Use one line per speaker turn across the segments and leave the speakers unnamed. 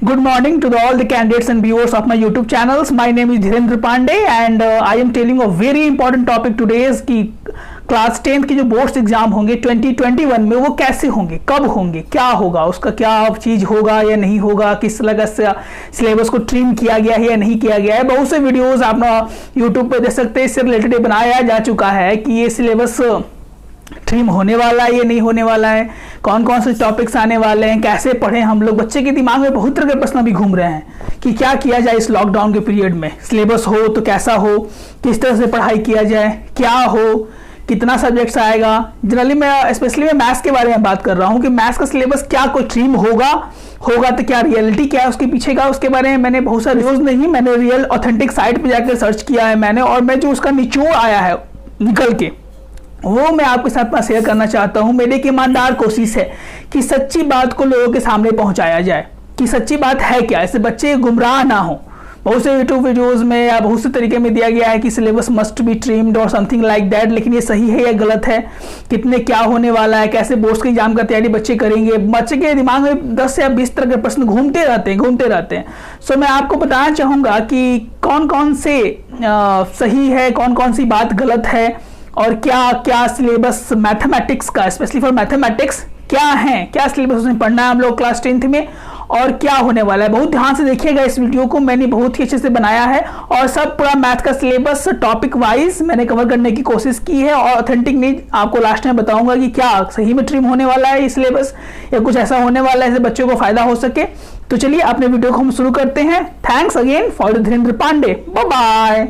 Good morning to all the candidates and viewers of my YouTube channels. My name is Dhirendra Pandey and I am telling a very important topic today is कि class 10th के जो boards exam होंगे 2021 में वो कैसे होंगे, कब होंगे, क्या होगा, उसका क्या चीज़ होगा या नहीं होगा, किस तरह से सिलेबस को ट्रिम किया गया है या नहीं किया गया है। बहुत से वीडियोस आप यूट्यूब पे देख सकते हैं, इससे रिलेटेड बनाया जा चुका है कि ये सिलेबस ट्रिम होने वाला है ये नहीं होने वाला है, कौन कौन से टॉपिक्स आने वाले हैं, कैसे पढ़ें हम लोग। बच्चे के दिमाग में बहुत तरह के प्रश्न भी घूम रहे हैं कि क्या किया जाए इस लॉकडाउन के पीरियड में, सिलेबस हो तो कैसा हो, किस तरह से पढ़ाई किया जाए, क्या हो, कितना सब्जेक्ट्स आएगा। जनरली मैं स्पेशली मैं मैथ्स के बारे में बात कर रहा हूँ कि मैथ्स का सिलेबस क्या कोई ट्रिम होगा तो क्या रियलिटी क्या है उसके पीछे का, उसके बारे में मैंने बहुत सारे न्यूज़ नहीं, मैंने रियल ऑथेंटिक साइट पर जाकर सर्च किया है मैंने, और मैं जो उसका निचोड़ आया है निकल के वो मैं आपके साथ में शेयर करना चाहता हूं। मेरी एक ईमानदार कोशिश है कि सच्ची बात को लोगों के सामने पहुंचाया जाए कि सच्ची बात है क्या, इससे बच्चे गुमराह ना हो। बहुत से यूट्यूब वीडियोस में या बहुत से तरीके में दिया गया है कि सिलेबस मस्ट बी ट्रिम्ड और समथिंग लाइक दैट, लेकिन ये सही है या गलत है, कितने क्या होने वाला है, कैसे बोर्ड्स के एग्जाम का तैयारी बच्चे करेंगे। बच्चे के दिमाग में 10 या 20 तरह के प्रश्न घूमते रहते हैं। सो मैं आपको बताना चाहूँगा कि कौन कौन से सही है, कौन कौन सी बात गलत है, और क्या क्या सिलेबस मैथमेटिक्स का, स्पेशली फॉर मैथमेटिक्स क्या है, क्या सिलेबस उसमें पढ़ना है हम लोग क्लास 10th में और क्या होने वाला है। बहुत ध्यान से देखिएगा इस वीडियो को, मैंने बहुत ही अच्छे से बनाया है और सब पूरा मैथ का सिलेबस टॉपिक वाइज मैंने कवर करने की कोशिश की है और ऑथेंटिक नहीं आपको लास्ट में बताऊंगा कि क्या सही में ट्रिम होने वाला है ये सिलेबस या कुछ ऐसा होने वाला है जिससे बच्चों को फायदा हो सके। तो चलिए अपने वीडियो को हम शुरू करते हैं। Thanks again for Dhirendra Pandey, bye bye.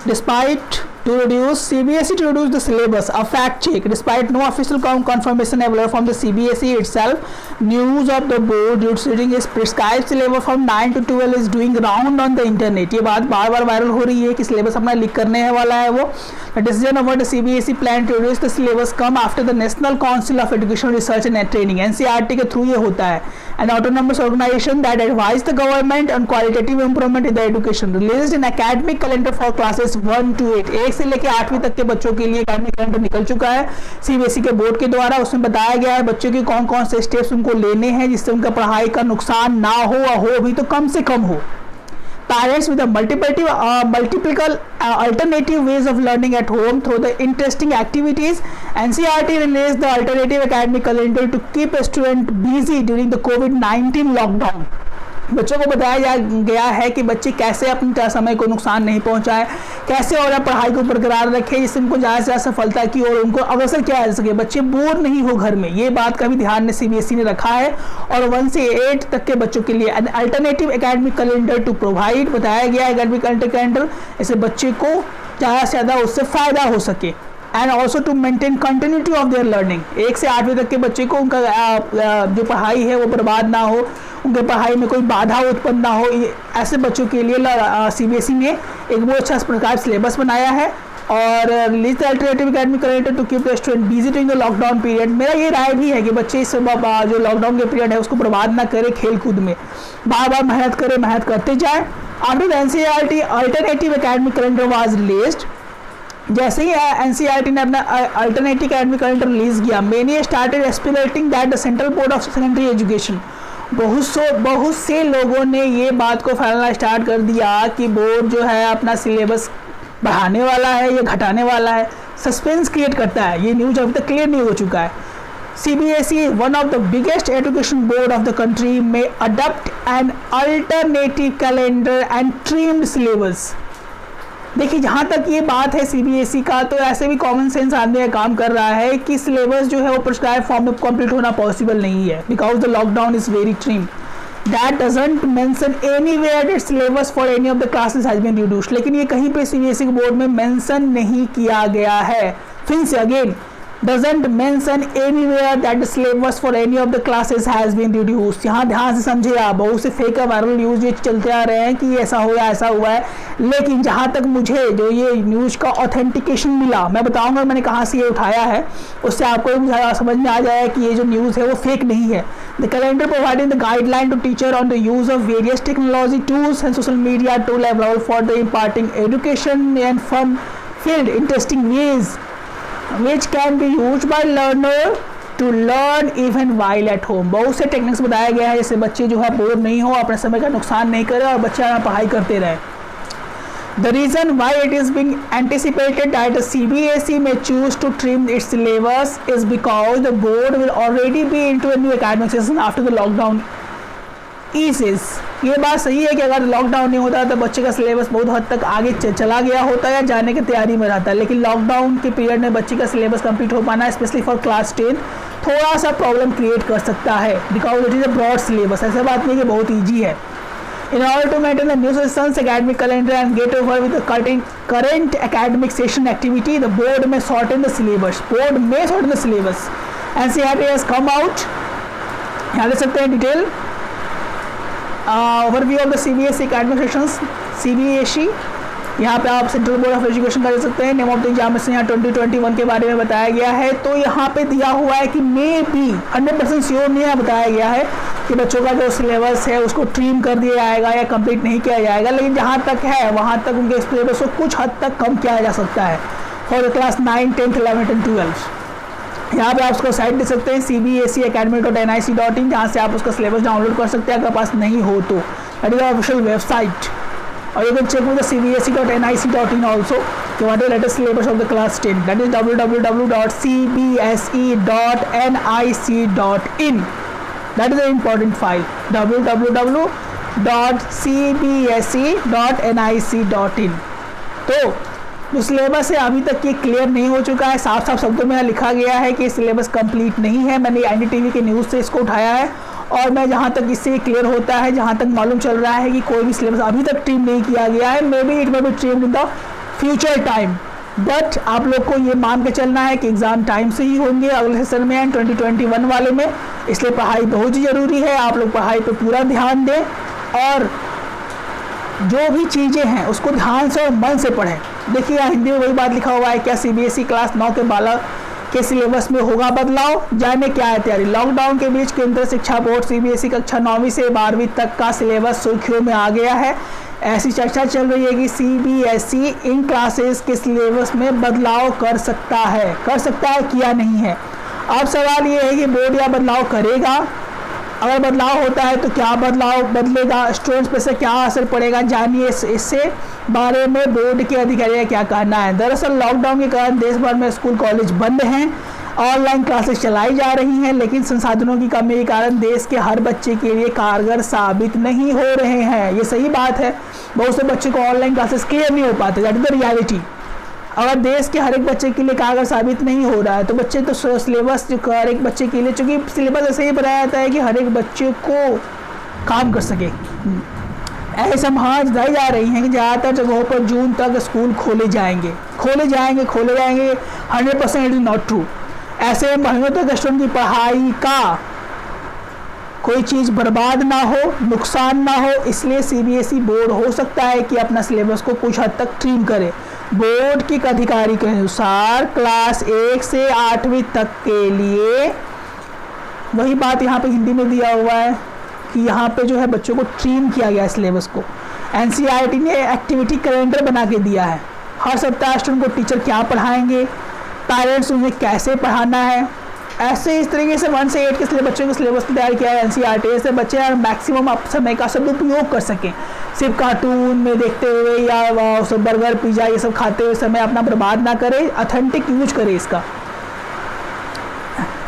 Despite to reduce CBSE to reduce the syllabus, a fact check. Despite no official confirmation available from the CBSE itself, news of the board reducing its prescribed syllabus from 9 to 12 is doing round on the internet. ये बात बार बार viral हो रही है कि syllabus अपना leak करने वाला है वो। The decision about the CBSE plan to reduce the syllabus come after the National Council of Educational Research and Training (NCERT) के थ्रू ये होता है, an autonomous organization that advised the government on qualitative improvement in the education, released an academic calendar for classes 1 to 8, 1 से लेकर 8वीं तक के बच्चों के लिए एकेडमिक कैलेंडर निकल चुका है सीबीएसई के बोर्ड के द्वारा। उसमें बताया गया है बच्चों के कौन कौन से स्टेप्स उनको लेने हैं जिससे उनका पढ़ाई का नुकसान ना हो, या हो भी तो कम से कम हो। Parents with a multiple alternative ways of learning at home through the interesting activities, NCERT released the alternative academic calendar to keep a student busy during the COVID-19 lockdown. बच्चों को बताया गया है कि बच्चे कैसे अपने समय को नुकसान नहीं पहुंचाए, कैसे और पढ़ाई को बरकरार रखें जिससे उनको ज़्यादा से ज़्यादा सफलता की और उनको अवसर क्या आ सके, बच्चे बोर नहीं हो घर में। ये बात का भी ध्यान में सीबीएसई ने रखा है और 1 से 8 तक के बच्चों के लिए alternative academic calendar to provide बताया गया है एकेडमिक कैलेंडर, ऐसे बच्चे को ज़्यादा से ज़्यादा उससे फ़ायदा हो सके। And also to maintain continuity of their learning, 1 से 8वीं तक के बच्चे को उनका जो पढ़ाई है वो बर्बाद ना हो, उनके पढ़ाई में कोई बाधा उत्पन्न ना हो। ऐसे बच्चों के लिए सीबीएसई ने एक बहुत अच्छा प्रकार सिलेबस बनाया है और release the alternative academic calendar to keep the student busy during the lockdown period. मेरा ये राय भी है कि बच्चे इस जो लॉकडाउन के पीरियड है उसको बर्बाद ना करें, खेल कूद में बार बार मेहनत करते जाए। After the NCERT alternative academic calendar was released, जैसे ही एनसीईआरटी ने अपना अल्टरनेटिव एकेडमिक कैलेंडर रिलीज किया, many started aspirating that the central board of secondary education, बहुत से लोगों ने ये बात को फैलाना स्टार्ट कर दिया कि बोर्ड जो है अपना सिलेबस बढ़ाने वाला है या घटाने वाला है। सस्पेंस क्रिएट करता है, ये न्यूज अभी तक क्लियर नहीं हो चुका है। CBSE, one of the biggest education board of the country, may adopt an alternative calendar and trimmed syllabus. देखिए जहाँ तक ये बात है सीबीएसई का, तो ऐसे भी कॉमन सेंस आदमी का काम कर रहा है कि सिलेबस जो है वो प्रिस्क्राइब फॉर्म में कंप्लीट होना पॉसिबल नहीं है because the lockdown is very trim. That doesn't mention anywhere that syllabus for any of the classes has been reduced, लेकिन ये कहीं पे सीबीएसई के बोर्ड में मेंशन नहीं किया गया है। फिर से again doesn't mention anywhere that the syllabus for any of the classes has been reduced। यहाँ ध्यान से समझिए आप, बहुत से फेक वायरल न्यूज़ ये चलते आ रहे हैं कि ऐसा हुआ है, लेकिन जहाँ तक मुझे जो ये न्यूज़ का ऑथेंटिकेशन मिला, मैं बताऊंगा मैंने कहाँ से ये उठाया है, उससे आपको समझ में आ जाएगा कि ये जो न्यूज़ है वो फेक नहीं है। The calendar providing the guideline to teacher on the use of various technology tools and social media tool available for the imparting education and fun filled interesting ways which can be used by learner to learn even while at home. बहुत से techniques बताया गया है जैसे बच्चे जो है bore नहीं हो, अपने समय का नुकसान नहीं करे और बच्चा पढ़ाई करते रहे। The reason why it is being anticipated that the CBSE may choose to trim its syllabus is because the board will already be into a new academic session after the lockdown eases। ये बात सही है कि अगर lockdown नहीं होता तो बच्चे का सिलेबस बहुत हद तक आगे चला गया होता है या जाने की तैयारी में रहता है, लेकिन लॉकडाउन के पीरियड में बच्चे का सिलेबस कंप्लीट हो पाना स्पेशली फॉर क्लास 10 थोड़ा सा प्रॉब्लम क्रिएट कर सकता है because it is a broad syllabus. ऐसा बात नहीं कि बहुत ईजी है। In order to maintain the new session's academic calendar and get over with the current academic session activity, the board may shorten the syllabus. Board may shorten the syllabus. NCERT has come out. यहाँ देख सकते हैं detail overview of the CBSE academic sessions CBSE। यहाँ पे आप central board of education का देख सकते हैं। नेम ऑफ द एग्जामिनेशन यहाँ 2021 के बारे में बताया गया है। तो यहाँ पे दिया हुआ है कि मे बी 100% श्योर नहीं है, बताया गया है कि बच्चों का जो सिलेबस है उसको ट्रिम कर दिया जाएगा या कंप्लीट नहीं किया जाएगा, लेकिन जहाँ तक है वहाँ तक उनके सिलेबस को कुछ हद तक कम किया जा सकता है फॉर द क्लास 9, 10, 11 एंड 12। यहाँ पे आप उसका साइट देख सकते हैं cbseacademy.nic.in, जहाँ से आप उसका सिलेबस डाउनलोड कर सकते हैं अगर पास नहीं हो तो। That is official website. और you can check with the cbse.nic.in also कि what is the latest syllabus of the class 10, that is www.cbse.nic.in। that is an important file, www.cbse.nic.in। तो जो सिलेबस है अभी तक ये क्लियर नहीं हो चुका है, साफ साफ शब्दों में लिखा गया है कि सिलेबस कंप्लीट नहीं है। मैंने NDTV के न्यूज़ से इसको उठाया है और मैं जहाँ तक इससे क्लियर होता है, जहाँ तक मालूम चल रहा है कि कोई भी सिलेबस अभी तक ट्रिम नहीं किया गया है। May be it may be trimmed in the future time, but आप लोग को ये मान के चलना है कि एग्ज़ाम टाइम से ही होंगे अगले सेशन में एंड 2021 वाले में, इसलिए पढ़ाई बहुत ही ज़रूरी है। आप लोग पढ़ाई पर पूरा ध्यान दें और जो भी चीज़ें हैं उसको ध्यान से और मन से पढ़ें। देखिए यहाँ हिंदी में वही बात लिखा हुआ है, क्या CBSE क्लास 9 के बालक के सिलेबस में होगा बदलाव, जाने क्या है तैयारी। लॉकडाउन के बीच केंद्रीय शिक्षा बोर्ड CBSE कक्षा 9वीं से 12वीं तक का सिलेबस सुर्खियों में आ गया है। ऐसी चर्चा चल रही है कि CBSE इन क्लासेस के सिलेबस में बदलाव कर सकता है किया नहीं है। अब सवाल ये है कि बोर्ड यह बदलाव करेगा, अगर बदलाव होता है तो क्या बदलाव बदलेगा, स्टूडेंट्स पे से क्या असर पड़ेगा, जानिए इससे बारे में बोर्ड के अधिकारी का क्या कहना है। दरअसल लॉकडाउन के कारण देश भर में स्कूल कॉलेज बंद हैं, ऑनलाइन क्लासेस चलाई जा रही हैं, लेकिन संसाधनों की कमी के कारण देश के हर बच्चे के लिए कारगर साबित नहीं हो रहे हैं। ये सही बात है, बहुत से बच्चे को ऑनलाइन क्लासेस क्लियर नहीं हो पाते, दैट इज द रियलिटी। अगर देश के हर एक बच्चे के लिए कारगर साबित नहीं हो रहा है तो बच्चे तो सिलेबस जो हर एक बच्चे के लिए, चूँकि सिलेबस ऐसे ही बनाया जाता है कि हर एक बच्चे को काम कर सके। ऐसे संभावना जताई जा रही हैं कि ज़्यादातर जगहों पर जून तक स्कूल खोले जाएंगे। 100% इट इज़ नॉट ट्रू। ऐसे महीनों तक स्टूडेंट की पढ़ाई का कोई चीज़ बर्बाद ना हो, नुकसान ना हो, इसलिए CBSE बोर्ड हो सकता है कि अपना सिलेबस को कुछ हद तक ट्रिम करे। बोर्ड के अधिकारी के अनुसार क्लास 1 से 8वीं तक के लिए, वही बात यहाँ पे हिंदी में दिया हुआ है कि यहाँ पे जो है बच्चों को ट्रिम किया गया है सिलेबस को। NCERT ने एक्टिविटी कैलेंडर बना के दिया है, हर सप्ताह स्टूडेंट को टीचर क्या पढ़ाएंगे, पेरेंट्स उन्हें कैसे पढ़ाना है, ऐसे इस तरीके से 1 से 8 के बच्चों को सिलेबस तैयार किया है NCERT। ऐसे बच्चे मैक्सिमम आप समय का सदुपयोग कर सकें, सिर्फ कार्टून में देखते हुए या बर्गर पिज़्ज़ा ये सब खाते हुए समय अपना बर्बाद ना करें, ऑथेंटिक यूज करें इसका।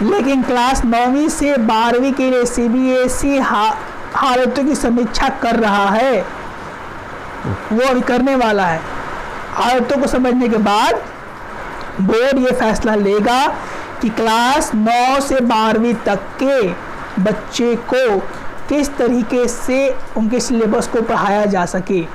लेकिन क्लास 9वीं से 12वीं के लिए CBSE हालतों की समीक्षा कर रहा है, वो अभी करने वाला है। हालतों को समझने के बाद बोर्ड ये फैसला लेगा कि क्लास 9 से 12वीं तक के बच्चे को किस तरीके से उनके सिलेबस को पढ़ाया जा सके।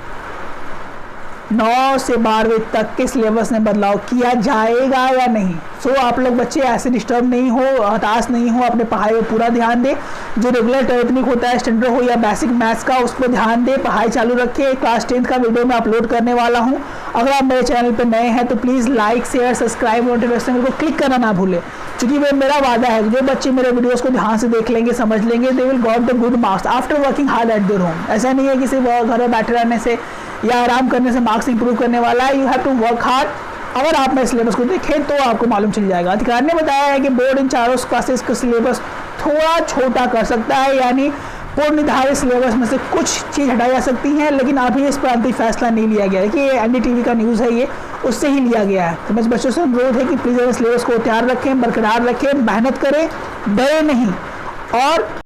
9 से 12वीं तक के सिलेबस में बदलाव किया जाएगा या नहीं। सो आप लोग बच्चे ऐसे डिस्टर्ब नहीं हो, हताश नहीं हो, अपने पढ़ाई पर पूरा ध्यान दें। जो रेगुलर टेक्निक होता है स्टैंडर्ड हो या बेसिक मैथ्स का, उस पर ध्यान दें, पढ़ाई चालू रखिए। क्लास 10 का वीडियो मैं अपलोड करने वाला हूँ। अगर आप मेरे चैनल पर नए हैं तो please like share subscribe notification को क्लिक करना ना भूलें, क्योंकि मेरा वादा है जो बच्चे मेरे वीडियोस को ध्यान से देख लेंगे, समझ लेंगे, they will got the good marks after working hard at their home. ऐसा नहीं है कि सिर्फ घर में बैठे रहने से या आराम करने से मार्क्स इंप्रूव करने वाला है। You have to work hard अगर आप मेरे सिलेबस को देखें तो आपको मालूम चल जाएगा। अधिकारी ने बताया है कि बोर्ड इन चारों क्लासेस का सिलेबस थोड़ा छोटा कर सकता है, यानी पूर्व निर्धारित सिलेबस में से कुछ चीज़ हटाई जा सकती हैं, लेकिन अभी इस पर अंतिम फैसला नहीं लिया गया है कि एनडीटीवी का न्यूज़ है, ये उससे ही लिया गया है। तो मेरे बच्चों से अनुरोध है कि प्लीज़ सिलेबस को तैयार रखें, बरकरार रखें, मेहनत करें, डरे नहीं। और